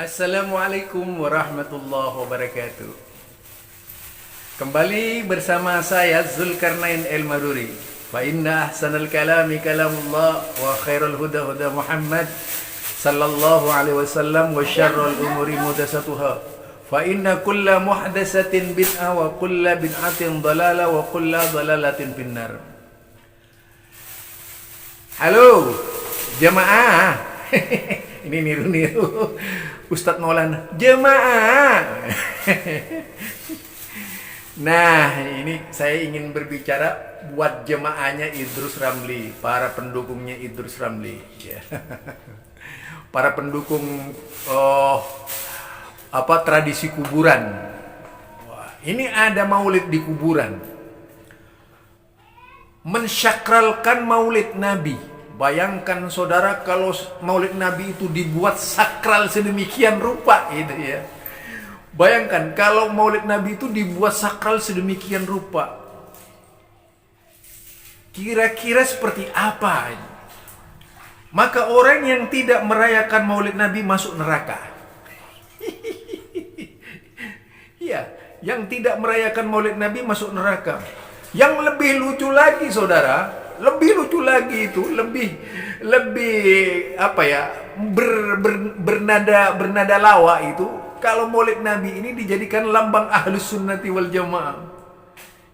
Assalamualaikum warahmatullahi wabarakatuh. Kembali bersama saya Zulkarnain Al-Maruri. Fa inna ahsanal kalami kalamullah wa khairul huda huda Muhammad sallallahu alaihi wasallam wa syarrul umuri muhdatsatuha. Fa inna kulla muhdatsatin bid'ah wa kulla bid'atin dhalalah wa kulla dhalalatin finnar. Halo jemaah. Ini niru-niru Ustadz Maulana. Jemaah. Nah, ini saya ingin berbicara buat jemaahnya Idrus Ramli, para pendukungnya Idrus Ramli, ya. Para pendukung tradisi kuburan. Wah, ini ada maulid di kuburan. Mensyakralkan maulid Nabi. Bayangkan saudara kalau maulid Nabi itu dibuat sakral sedemikian rupa gitu ya. Bayangkan kalau maulid Nabi itu dibuat sakral sedemikian rupa. Kira-kira seperti apa? Maka orang yang tidak merayakan maulid Nabi masuk neraka. Iya, yang tidak merayakan maulid Nabi masuk neraka. Yang lebih lucu lagi saudara, lebih lucu lagi itu, lebih apa ya, bernada lawa itu, kalau maulid Nabi ini dijadikan lambang Ahlus Sunnati wal Jamaah.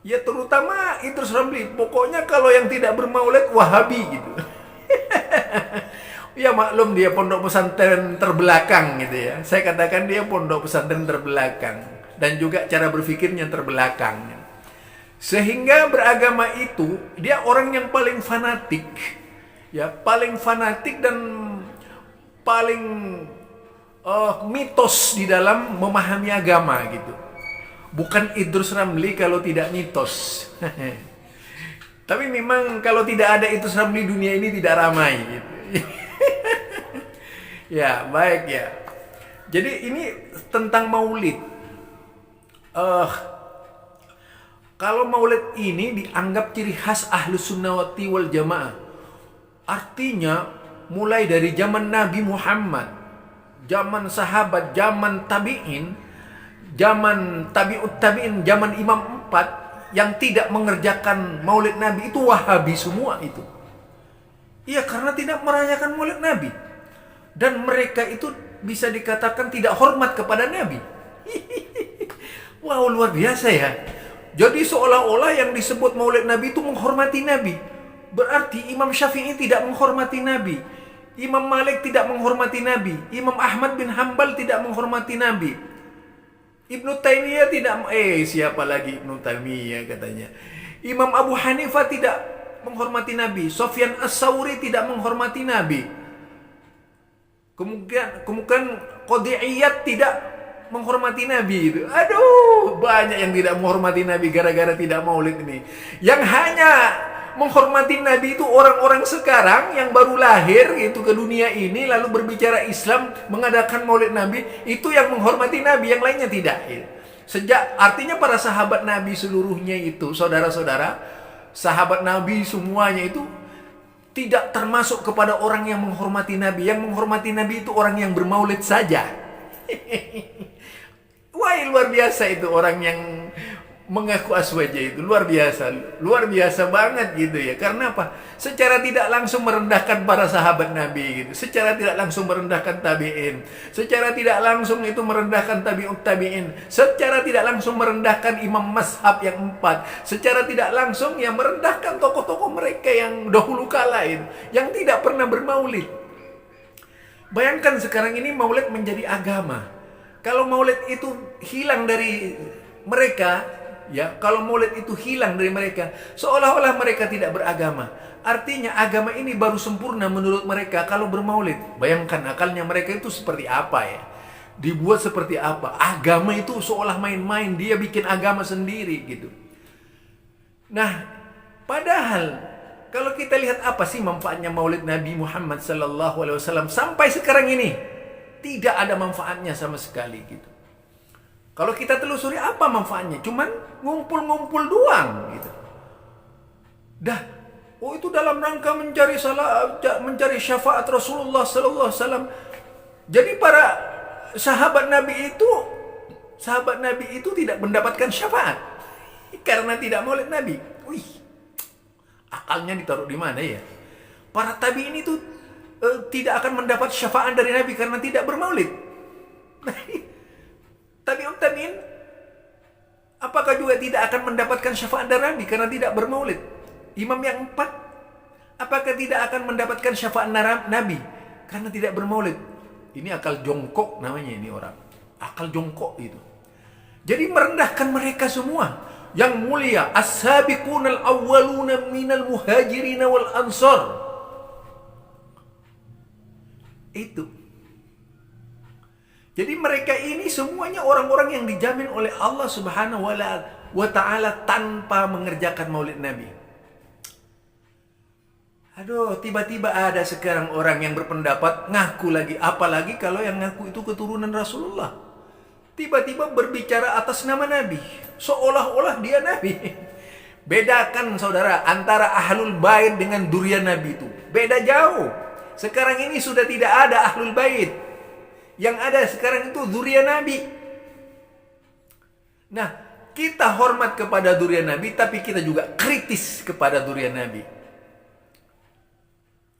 Ya terutama Idrus Ramli, pokoknya kalau yang tidak bermaulid Wahabi gitu. Ya maklum dia pondok pesantren terbelakang gitu ya. Saya katakan dia pondok pesantren terbelakang dan juga cara berpikirnya terbelakang. Sehingga beragama itu dia orang yang paling fanatik, ya paling fanatik dan paling mitos di dalam memahami agama gitu. Bukan Idrus Ramli kalau tidak mitos. Tapi memang kalau tidak ada Idrus Ramli dunia ini tidak ramai gitu. Ya baik ya. Jadi ini tentang maulid. Kalau maulid ini dianggap ciri khas Ahlus Sunnati wal Jamaah. Artinya mulai dari zaman Nabi Muhammad, zaman sahabat, zaman tabi'in, zaman tabi'ut tabi'in, zaman Imam 4 yang tidak mengerjakan maulid Nabi itu Wahabi semua itu. Iya, karena tidak merayakan maulid Nabi. Dan mereka itu bisa dikatakan tidak hormat kepada Nabi. Wow, luar biasa ya. Jadi seolah-olah yang disebut maulid Nabi itu menghormati Nabi. Berarti Imam Syafi'i tidak menghormati Nabi. Imam Malik tidak menghormati Nabi. Imam Ahmad bin Hanbal tidak menghormati Nabi. Ibnu Taimiyah tidak... siapa lagi Ibnu Taimiyah katanya. Imam Abu Hanifah tidak menghormati Nabi. Sufyan As-Tsauri tidak menghormati Nabi. Kemudian Qadhi'iyat tidak menghormati Nabi itu. Aduh, banyak yang tidak menghormati Nabi gara-gara tidak maulid ini. Yang hanya menghormati Nabi itu orang-orang sekarang yang baru lahir itu ke dunia ini lalu berbicara Islam, mengadakan maulid Nabi, itu yang menghormati Nabi, yang lainnya tidak. Artinya para sahabat Nabi seluruhnya itu, saudara-saudara, sahabat Nabi semuanya itu tidak termasuk kepada orang yang menghormati Nabi. Yang menghormati Nabi itu orang yang bermaulid saja. Wah, luar biasa itu orang yang mengaku aswaja itu, luar biasa banget gitu ya. Karena apa? Secara tidak langsung merendahkan para sahabat Nabi gitu, secara tidak langsung merendahkan tabi'in, secara tidak langsung itu merendahkan tabi'ut tabi'in, secara tidak langsung merendahkan imam mazhab yang 4, secara tidak langsung ya merendahkan tokoh-tokoh mereka yang dahulu kala itu, yang tidak pernah bermaulid. Bayangkan sekarang ini maulid menjadi agama. Kalau maulid itu hilang dari mereka, ya, kalau maulid itu hilang dari mereka, seolah-olah mereka tidak beragama. Artinya agama ini baru sempurna menurut mereka kalau bermaulid. Bayangkan akalnya mereka itu seperti apa ya. Dibuat seperti apa. Agama itu seolah main-main. Dia bikin agama sendiri gitu. Nah, padahal kalau kita lihat apa sih manfaatnya maulid Nabi Muhammad SAW sampai sekarang ini, tidak ada manfaatnya sama sekali gitu. Kalau kita telusuri apa manfaatnya? Cuman ngumpul-ngumpul doang gitu. Itu dalam rangka mencari syafaat Rasulullah SAW. Jadi para sahabat Nabi itu tidak mendapatkan syafaat karena tidak maulid Nabi. Wih, akalnya ditaruh di mana ya? Para tabi'in itu tidak akan mendapat syafaat dari Nabi karena tidak bermaulid. Tabi'in apakah juga tidak akan mendapatkan syafaat dari Nabi karena tidak bermaulid? Imam yang 4 apakah tidak akan mendapatkan syafaat Nabi karena tidak bermaulid? Ini akal jongkok namanya ini orang. Akal jongkok itu. Jadi merendahkan mereka semua. Yang mulia, as-sabiqunal awwaluna minal muhajirin wal ansar. Itu. Jadi mereka ini semuanya orang-orang yang dijamin oleh Allah Subhanahu wa Ta'ala tanpa mengerjakan maulid Nabi. Aduh, tiba-tiba ada sekarang orang yang berpendapat ngaku lagi, apalagi kalau yang ngaku itu keturunan Rasulullah. Tiba-tiba berbicara atas nama Nabi, seolah-olah dia Nabi. Bedakan saudara antara ahlul bait dengan durian Nabi itu. Beda jauh. Sekarang ini sudah tidak ada ahlul bait. Yang ada sekarang itu durian Nabi. Nah, kita hormat kepada durian Nabi, tapi kita juga kritis kepada durian Nabi.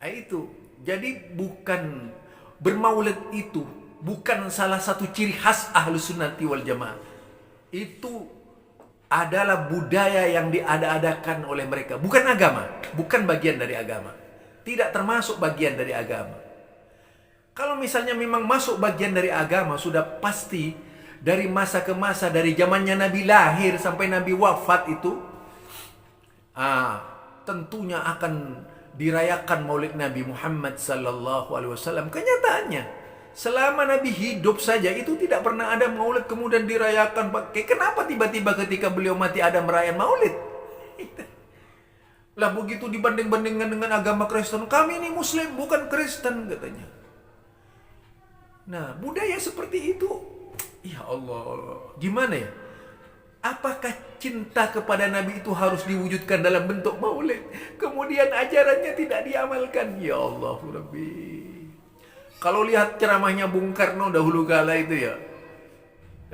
Itu jadi bukan bermaulid itu bukan salah satu ciri khas Ahlus Sunnati wal Jamaah. Itu adalah budaya yang diada-adakan oleh mereka, bukan agama, bukan bagian dari agama, tidak termasuk bagian dari agama. Kalau misalnya memang masuk bagian dari agama, sudah pasti dari masa ke masa, dari zamannya Nabi lahir sampai Nabi wafat itu tentunya akan dirayakan maulid Nabi Muhammad sallallahu alaihi wasallam. Kenyataannya selama Nabi hidup saja itu tidak pernah ada maulid kemudian dirayakan. Kenapa tiba-tiba ketika beliau mati ada merayakan maulid? Lah begitu dibanding-bandingkan dengan agama Kristen, kami ini Muslim bukan Kristen katanya. Nah, budaya seperti itu, ya Allah, gimana ya? Apakah cinta kepada Nabi itu harus diwujudkan dalam bentuk maulid? Kemudian ajarannya tidak diamalkan. Ya Allah Rabbi. Kalau lihat ceramahnya Bung Karno dahulu kala itu ya.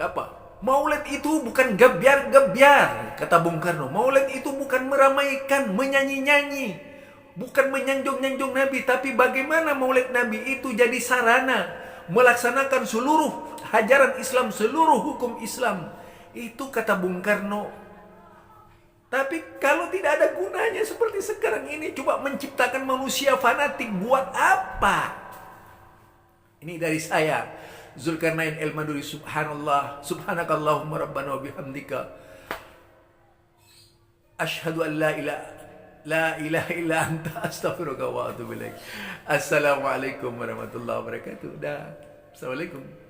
Apa? Maulid itu bukan gebyar-gebyar, kata Bung Karno. Maulid itu bukan meramaikan, menyanyi-nyanyi. Bukan menyanjung-nyanjung Nabi. Tapi bagaimana maulid Nabi itu jadi sarana melaksanakan seluruh ajaran Islam, seluruh hukum Islam. Itu kata Bung Karno. Tapi kalau tidak ada gunanya seperti sekarang ini, coba menciptakan manusia fanatik buat apa? Ini dari saya, Zulkarnain El-Maduri. Subhanallah, subhanakallahumma rabbana wa bihamdika, asyhadu an la ilaha illa anta, astaghfiruka wa atubu ilaik. Assalamualaikum warahmatullahi wabarakatuh. Assalamualaikum.